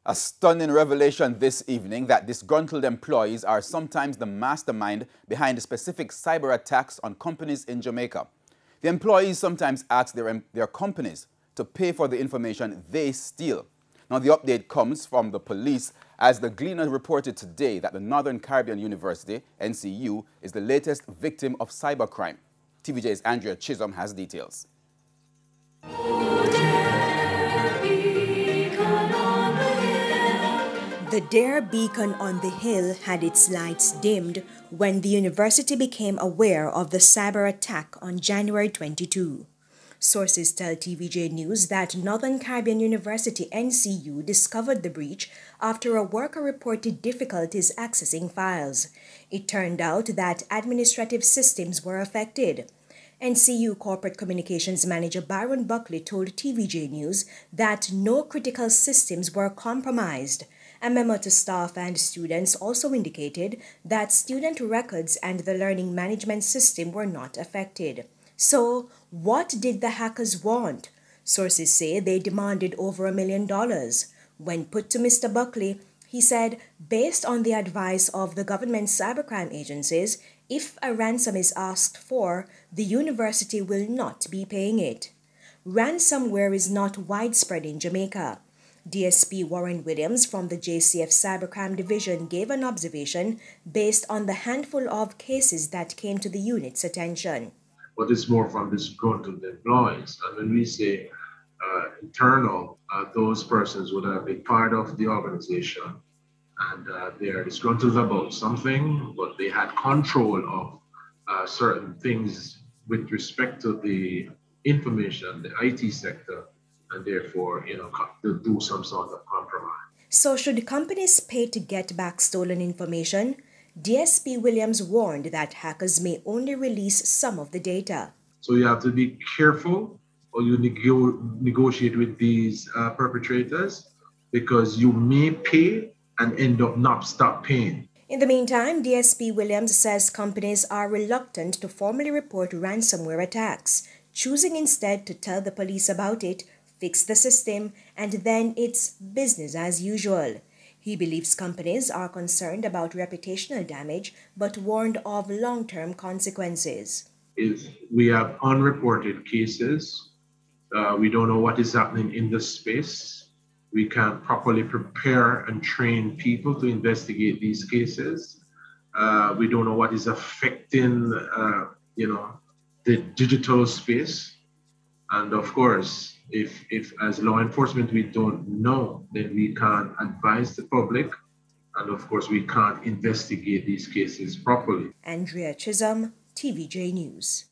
A stunning revelation this evening that disgruntled employees are sometimes the mastermind behind specific cyber attacks on companies in Jamaica. The employees sometimes ask their companies to pay for the information they steal. Now, the update comes from the police as the Gleaner reported today that the Northern Caribbean University, NCU, is the latest victim of cybercrime. TVJ's Andrea Chisholm has details. The Dare beacon on the hill had its lights dimmed when the university became aware of the cyber attack on January 22. Sources tell TVJ News that Northern Caribbean University NCU discovered the breach after a worker reported difficulties accessing files. It turned out that administrative systems were affected. NCU Corporate Communications Manager Byron Buckley told TVJ News that no critical systems were compromised. A memo to staff and students also indicated that student records and the learning management system were not affected. So, what did the hackers want? Sources say they demanded over $1 million. When put to Mr. Buckley, he said, based on the advice of the government cybercrime agencies, if a ransom is asked for, the university will not be paying it. Ransomware is not widespread in Jamaica. DSP Warren Williams from the JCF Cybercrime Division gave an observation based on the handful of cases that came to the unit's attention. But it's more from disgruntled employees. And when we say internal, those persons would have been part of the organization and they are disgruntled about something, but they had control of certain things with respect to the information, the IT sector, and therefore, to do some sort of compromise. So should companies pay to get back stolen information? DSP Williams warned that hackers may only release some of the data. So you have to be careful or you negotiate with these perpetrators because you may pay and end up not stop paying. In the meantime, DSP Williams says companies are reluctant to formally report ransomware attacks, choosing instead to tell the police about it, fix the system, and then it's business as usual. He believes companies are concerned about reputational damage, but warned of long-term consequences. If we have unreported cases, we don't know what is happening in the space. We can't properly prepare and train people to investigate these cases. We don't know what is affecting, the digital space. And of course, if as law enforcement we don't know, then we can't advise the public. And of course, we can't investigate these cases properly. Andrea Chisholm, TVJ News.